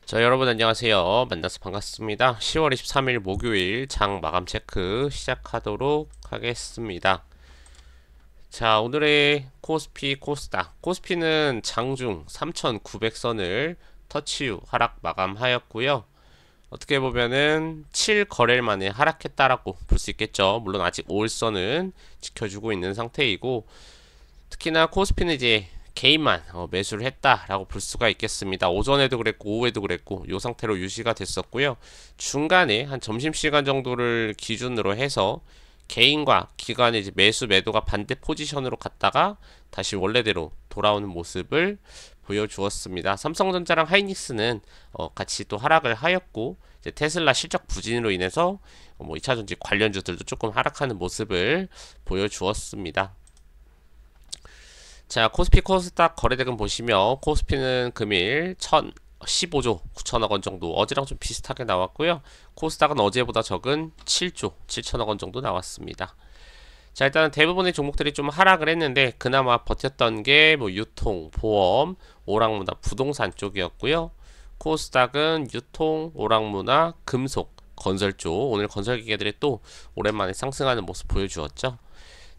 자, 여러분 안녕하세요. 만나서 반갑습니다. 10월 23일 목요일 장 마감 체크 시작하도록 하겠습니다. 자, 오늘의 코스피, 코스닥. 코스피는 장중 3,900선을 터치 후 하락 마감하였고요. 어떻게 보면은 7거래일 만에 하락했다라고 볼 수 있겠죠. 물론 아직 5일선은 지켜주고 있는 상태이고, 특히나 코스피는 이제 개인만 매수를 했다라고 볼 수가 있겠습니다. 오전에도 그랬고 오후에도 그랬고 이 상태로 유지가 됐었고요. 중간에 한 점심시간 정도를 기준으로 해서 개인과 기관의 이제 매수 매도가 반대 포지션으로 갔다가 다시 원래대로 돌아오는 모습을 보여주었습니다. 삼성전자랑 하이닉스는 같이 또 하락을 하였고, 이제 테슬라 실적 부진으로 인해서 2차전지 관련주들도 조금 하락하는 모습을 보여주었습니다. 자, 코스피 코스닥 거래대금 보시면 코스피는 금일 1,015조 9천억 원 정도, 어제랑 좀 비슷하게 나왔고요. 코스닥은 어제보다 적은 7조 7천억 원 정도 나왔습니다. 자, 일단은 대부분의 종목들이 좀 하락을 했는데 그나마 버텼던 게 유통, 보험, 오락문화, 부동산 쪽이었고요. 코스닥은 유통, 오락문화, 금속, 건설 쪽, 오늘 건설기계들이 또 오랜만에 상승하는 모습 보여주었죠.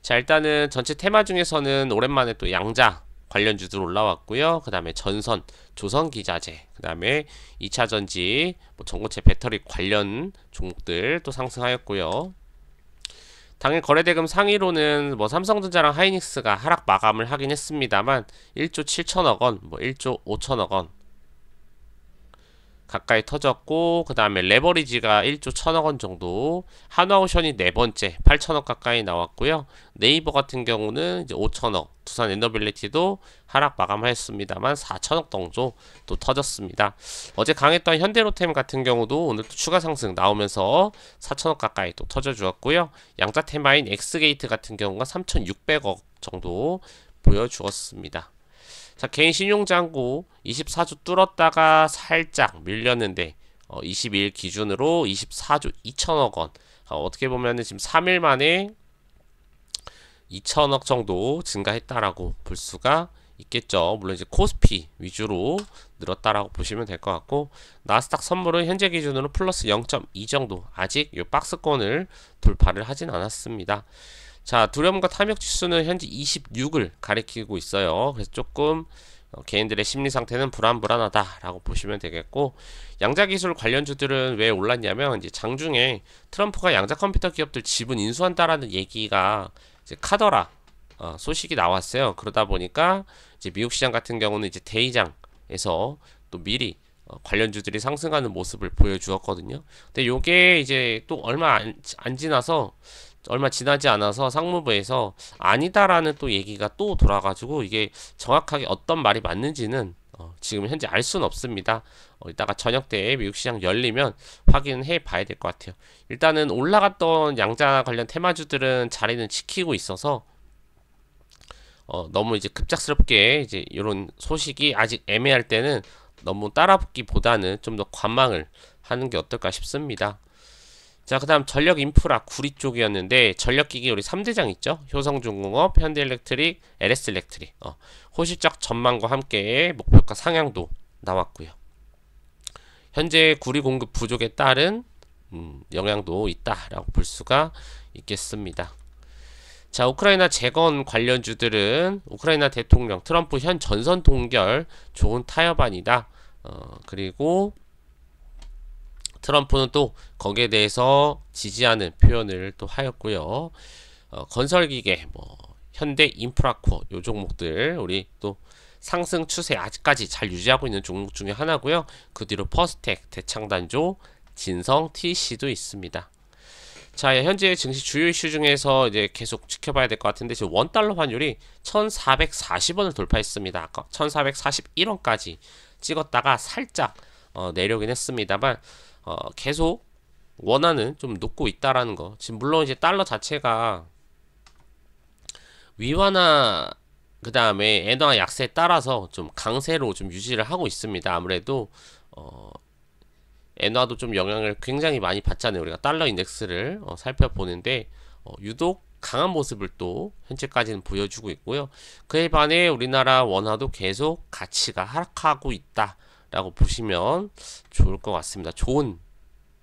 자, 일단은 전체 테마 중에서는 오랜만에 또 양자 관련주들 올라왔고요. 그 다음에 전선, 조선기자재, 그 다음에 2차전지, 전고체 배터리 관련 종목들 또 상승하였고요. 당일 거래대금 상위로는 삼성전자랑 하이닉스가 하락 마감을 하긴 했습니다만 1조 7천억 원, 1조 5천억 원 가까이 터졌고, 그 다음에 레버리지가 1조 1천억 원 정도, 한화오션이 네 번째 8천억 가까이 나왔고요. 네이버 같은 경우는 이제 5천억, 두산 에너빌리티도 하락 마감하였습니다만 4천억 정도 또 터졌습니다. 어제 강했던 현대로템 같은 경우도 오늘 또 추가 상승 나오면서 4천억 가까이 또 터져주었고요. 양자 테마인 엑스게이트 같은 경우가 3,600억 정도 보여주었습니다. 자, 개인 신용잔고 24주 뚫었다가 살짝 밀렸는데 22일 기준으로 24조 2천억 원. 어떻게 보면은 지금 3일 만에 2천억 정도 증가했다라고 볼 수가 있겠죠. 물론 이제 코스피 위주로 늘었다라고 보시면 될 것 같고, 나스닥 선물은 현재 기준으로 플러스 0.2 정도, 아직 이 박스권을 돌파를 하진 않았습니다. 자, 두려움과 탐욕 지수는 현재 26을 가리키고 있어요. 그래서 조금 개인들의 심리 상태는 불안하다라고 보시면 되겠고, 양자 기술 관련주들은 왜 올랐냐면 이제 장중에 트럼프가 양자 컴퓨터 기업들 지분 인수한다라는 얘기가 이제 카더라 소식이 나왔어요. 그러다 보니까 이제 미국 시장 같은 경우는 이제 대이장에서 또 미리 관련주들이 상승하는 모습을 보여주었거든요. 근데 요게 이제 또 얼마 지나지 않아서 상무부에서 아니다라는 또 얘기가 또 돌아가지고, 이게 정확하게 어떤 말이 맞는지는 지금 현재 알 수는 없습니다. 이따가 저녁 때 미국 시장 열리면 확인해 봐야 될 것 같아요. 일단은 올라갔던 양자 관련 테마주들은 자리는 지키고 있어서 너무 이제 급작스럽게 이제 이런 소식이 아직 애매할 때는 너무 따라붙기보다는 좀 더 관망을 하는 게 어떨까 싶습니다. 자, 그 다음 전력 인프라 구리 쪽이었는데, 전력기기 우리 3대장 있죠? 효성중공업, 현대일렉트릭, LS일렉트릭. 호실적 전망과 함께 목표가 상향도 나왔고요. 현재 구리 공급 부족에 따른 영향도 있다라고 볼 수가 있겠습니다. 자, 우크라이나 재건 관련주들은 우크라이나 대통령 트럼프 현 전선 동결 좋은 타협안이다. 그리고 트럼프는 또 거기에 대해서 지지하는 표현을 또 하였고요. 건설기계, 현대 인프라코어 요 종목들 우리 또 상승 추세 아직까지 잘 유지하고 있는 종목 중에 하나고요. 그 뒤로 퍼스텍, 대창단조, 진성, TC도 있습니다. 자, 현재 증시 주요 이슈 중에서 이제 계속 지켜봐야 될 것 같은데, 지금 원달러 환율이 1,440원을 돌파했습니다. 아까 1,441원까지 찍었다가 살짝 내려오긴 했습니다만 계속 원화는 좀 높고 있다라는 거. 지금 물론 이제 달러 자체가 위완화 그 다음에 엔화 약세에 따라서 좀 강세로 좀 유지를 하고 있습니다. 아무래도 엔화도 좀 영향을 굉장히 많이 받잖아요. 우리가 달러 인덱스를 살펴보는데 유독 강한 모습을 또 현재까지는 보여주고 있고요. 그에 반해 우리나라 원화도 계속 가치가 하락하고 있다 라고 보시면 좋을 것 같습니다. 좋은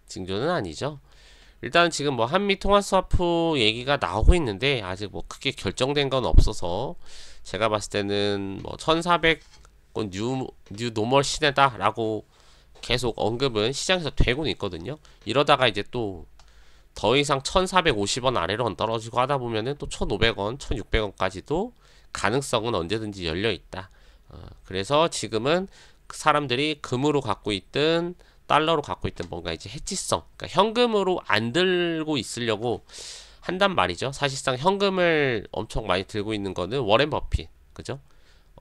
징조는 아니죠. 일단 지금 뭐 한미 통화 스와프 얘기가 나오고 있는데 아직 뭐 크게 결정된 건 없어서 제가 봤을 때는 뭐 1400원 뉴 노멀 시대다 라고 계속 언급은 시장에서 되고는 있거든요. 이러다가 이제 또 더 이상 1450원 아래로 안 떨어지고 하다 보면은 또 1500원, 1600원까지도 가능성은 언제든지 열려 있다. 그래서 지금은 사람들이 금으로 갖고 있든 달러로 갖고 있든 뭔가 이제 해지성, 그러니까 현금으로 안 들고 있으려고 한단 말이죠. 사실상 현금을 엄청 많이 들고 있는 거는 워렌 버핏, 그죠?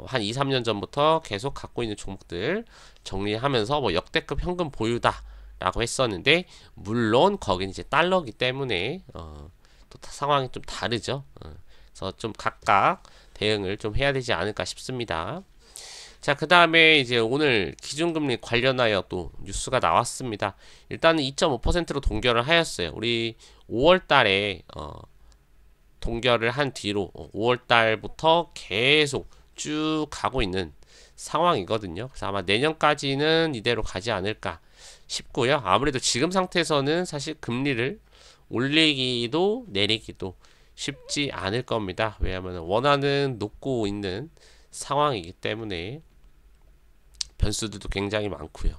한 2, 3년 전부터 계속 갖고 있는 종목들 정리하면서 뭐 역대급 현금 보유다 라고 했었는데, 물론 거긴 이제 달러기 때문에 또 상황이 좀 다르죠. 그래서 좀 각각 대응을 좀 해야 되지 않을까 싶습니다. 자, 그 다음에 이제 오늘 기준금리 관련하여 또 뉴스가 나왔습니다. 일단은 2.5%로 동결을 하였어요. 우리 5월 달에 동결을 한 뒤로 5월 달부터 계속 쭉 가고 있는 상황이거든요. 그래서 아마 내년까지는 이대로 가지 않을까 싶고요. 아무래도 지금 상태에서는 사실 금리를 올리기도 내리기도 쉽지 않을 겁니다. 왜냐하면 원화는 높고 있는 상황이기 때문에 변수들도 굉장히 많고요.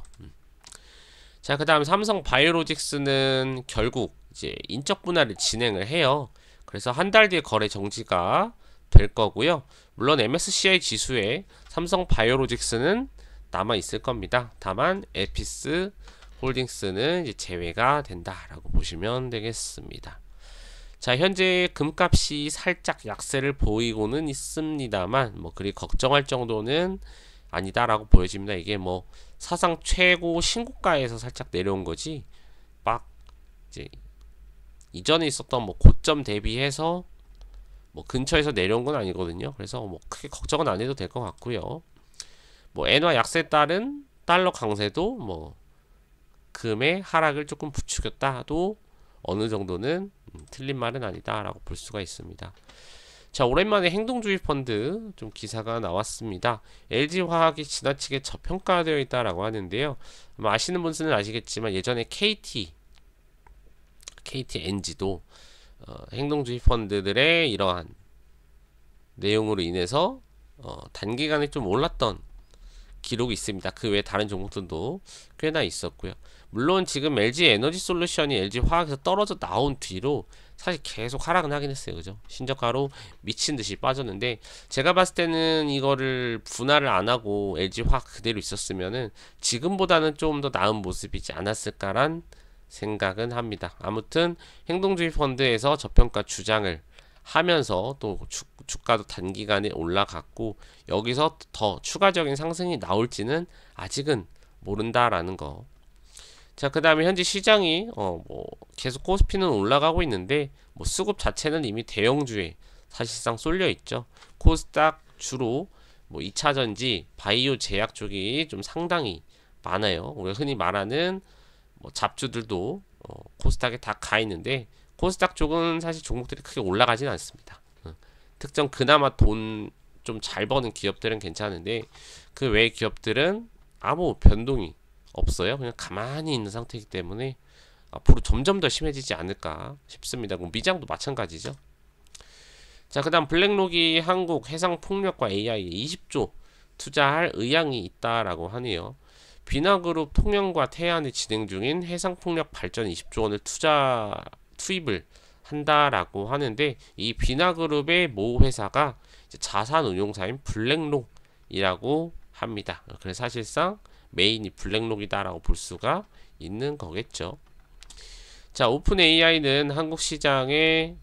자, 그 다음 삼성 바이오로직스는 결국 이제 인적 분할을 진행을 해요. 그래서 한 달 뒤에 거래 정지가 될 거고요. 물론 MSCI 지수에 삼성 바이오로직스는 남아 있을 겁니다. 다만 에피스 홀딩스는 이제 제외가 된다라고 보시면 되겠습니다. 자, 현재 금값이 살짝 약세를 보이고는 있습니다만 뭐 그리 걱정할 정도는 아니다라고 보여집니다. 이게 뭐 사상 최고 신고가에서 살짝 내려온 거지 막 이제 이전에 있었던 뭐 고점 대비해서 뭐 근처에서 내려온 건 아니거든요. 그래서 뭐 크게 걱정은 안 해도 될 것 같고요. 뭐 엔화 약세에 따른 달러 강세도 뭐 금의 하락을 조금 부추겼다도 어느 정도는 틀린 말은 아니다라고 볼 수가 있습니다. 자, 오랜만에 행동주의 펀드 좀 기사가 나왔습니다. LG화학이 지나치게 저평가되어 있다라고 하는데요. 아마 아시는 분들은 아시겠지만 예전에 KTNG도 행동주의 펀드들의 이러한 내용으로 인해서 단기간에 좀 올랐던 기록이 있습니다. 그 외에 다른 종목들도 꽤나 있었고요. 물론 지금 LG 에너지 솔루션이 LG 화학에서 떨어져 나온 뒤로 사실 계속 하락은 하긴 했어요. 그죠? 신저가로 미친 듯이 빠졌는데, 제가 봤을 때는 이거를 분할을 안 하고 LG 화학 그대로 있었으면은 지금보다는 좀 더 나은 모습이지 않았을까란 생각은 합니다. 아무튼 행동주의 펀드에서 저평가 주장을 하면서 또 주가도 단기간에 올라갔고, 여기서 더 추가적인 상승이 나올지는 아직은 모른다라는 거. 자, 그 다음에 현재 시장이 뭐 계속 코스피는 올라가고 있는데 뭐 수급 자체는 이미 대형주에 사실상 쏠려 있죠. 코스닥 주로 뭐 2차전지, 바이오 제약 쪽이 좀 상당히 많아요. 우리가 흔히 말하는 뭐 잡주들도 코스닥에 다 가 있는데, 코스닥 쪽은 사실 종목들이 크게 올라가진 않습니다. 특정 그나마 돈 좀 잘 버는 기업들은 괜찮은데 그 외의 기업들은 아무 변동이 없어요. 그냥 가만히 있는 상태이기 때문에 앞으로 점점 더 심해지지 않을까 싶습니다. 미장도 마찬가지죠. 자, 그 다음 블랙록이 한국 해상폭력과 AI에 20조 투자할 의향이 있다라고 하네요. 비나그룹 통영과 태안에 진행 중인 해상폭력 발전 20조 원을 투입을 한다라고 하는데, 이 비나그룹의 모 회사가 자산운용사인 블랙록이라고 합니다. 그래서 사실상 메인이 블랙록이다라고 볼 수가 있는 거겠죠. 자, 오픈 AI는 한국 시장에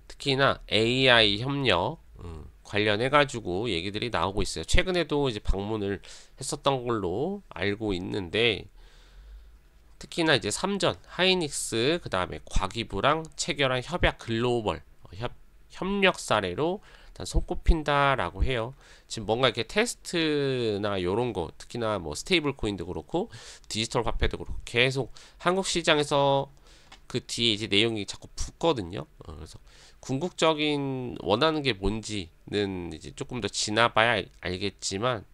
특히나 AI 협력 관련해 가지고 얘기들이 나오고 있어요. 최근에도 이제 방문을 했었던 걸로 알고 있는데, 특히나 이제 삼전, 하이닉스, 그 다음에 과기부랑 체결한 협약 글로벌 협력 사례로 일단 손꼽힌다라고 해요. 지금 뭔가 이렇게 테스트나 요런 거, 특히나 뭐 스테이블 코인도 그렇고 디지털 화폐도 그렇고 계속 한국 시장에서 그 뒤에 이제 내용이 자꾸 붙거든요. 그래서 궁극적인 원하는 게 뭔지는 이제 조금 더 지나봐야 알겠지만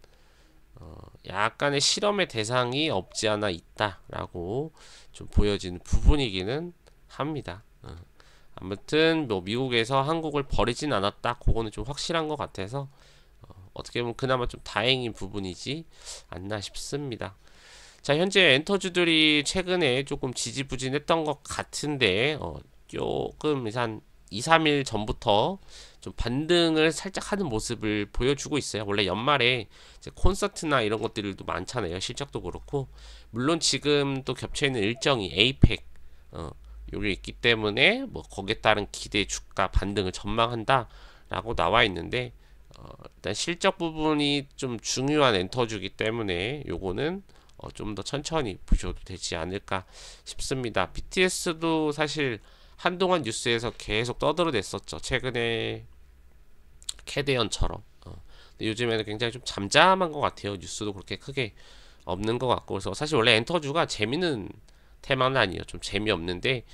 약간의 실험의 대상이 없지 않아 있다라고 좀 보여지는 부분이기는 합니다. 아무튼 뭐 미국에서 한국을 버리진 않았다. 그거는 좀 확실한 것 같아서 어떻게 보면 그나마 좀 다행인 부분이지 않나 싶습니다. 자, 현재 엔터주들이 최근에 조금 지지부진했던 것 같은데 조금 한 2, 3일 전부터 좀 반등을 살짝 하는 모습을 보여주고 있어요. 원래 연말에 이제 콘서트나 이런 것들도 많잖아요. 실적도 그렇고. 물론 지금 또 겹쳐있는 일정이 에이펙 요게 있기 때문에 뭐 거기에 따른 기대 주가 반등을 전망한다 라고 나와 있는데 일단 실적 부분이 좀 중요한 엔터주기 때문에 요거는 좀 더 천천히 보셔도 되지 않을까 싶습니다. BTS도 사실 한동안 뉴스에서 계속 떠들어댔었죠. 최근에 캐대언처럼. 근데 요즘에는 굉장히 좀 잠잠한 것 같아요. 뉴스도 그렇게 크게 없는 것 같고. 그래서 사실 원래 엔터주가 재미는 테마는 아니에요. 좀 재미없는데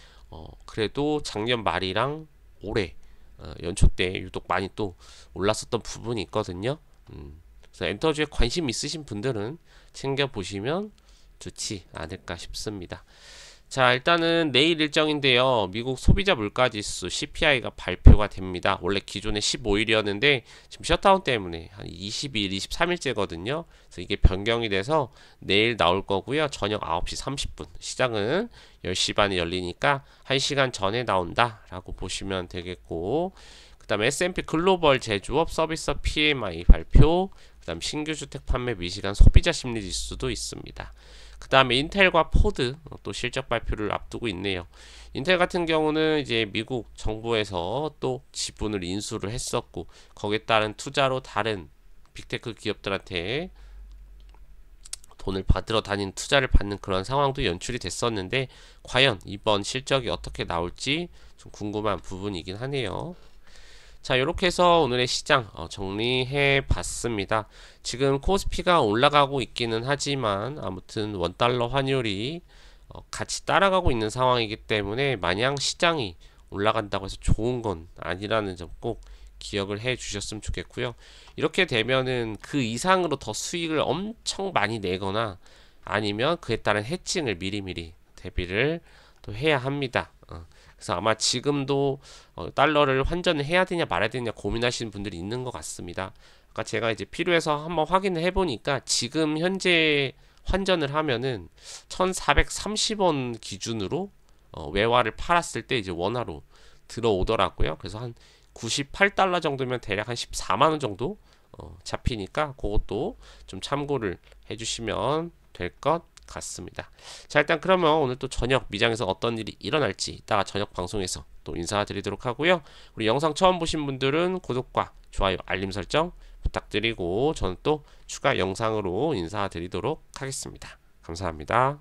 그래도 작년 말이랑 올해 연초 때 유독 많이 또 올랐었던 부분이 있거든요. 그래서 엔터주에 관심 있으신 분들은 챙겨보시면 좋지 않을까 싶습니다. 자, 일단은 내일 일정인데요. 미국 소비자 물가지수 CPI가 발표가 됩니다. 원래 기존에 15일이었는데 지금 셧다운 때문에 한 22일, 23일째거든요. 그래서 이게 변경이 돼서 내일 나올 거고요. 저녁 9시 30분. 시장은 10시 반에 열리니까 1시간 전에 나온다라고 보시면 되겠고, 그 다음에 S&P 글로벌 제조업 서비스 PMI 발표, 그 다음 신규 주택 판매 미시간 소비자 심리 지수도 있습니다. 그 다음에 인텔과 포드 또 실적 발표를 앞두고 있네요. 인텔 같은 경우는 이제 미국 정부에서 또 지분을 인수를 했었고 거기에 따른 투자로 다른 빅테크 기업들한테 돈을 받으러 다니는 투자를 받는 그런 상황도 연출이 됐었는데 과연 이번 실적이 어떻게 나올지 좀 궁금한 부분이긴 하네요. 자, 이렇게 해서 오늘의 시장 정리해 봤습니다. 지금 코스피가 올라가고 있기는 하지만 아무튼 원달러 환율이 같이 따라가고 있는 상황이기 때문에 마냥 시장이 올라간다고 해서 좋은 건 아니라는 점 꼭 기억을 해 주셨으면 좋겠고요. 이렇게 되면은 그 이상으로 더 수익을 엄청 많이 내거나 아니면 그에 따른 해칭을 미리미리 대비를 또 해야 합니다. 그래서 아마 지금도 달러를 환전을 해야 되냐 말아야 되냐 고민하시는 분들이 있는 것 같습니다. 아까 제가 이제 필요해서 한번 확인을 해보니까 지금 현재 환전을 하면은 1430원 기준으로 외화를 팔았을 때 이제 원화로 들어오더라고요. 그래서 한 98달러 정도면 대략 한 14만원 정도 잡히니까 그것도 좀 참고를 해주시면 될 것 같습니다. 자, 일단 그러면 오늘 또 저녁 미장에서 어떤 일이 일어날지 이따가 저녁 방송에서 또 인사드리도록 하고요. 우리 영상 처음 보신 분들은 구독과 좋아요, 알림 설정 부탁드리고 저는 또 추가 영상으로 인사드리도록 하겠습니다. 감사합니다.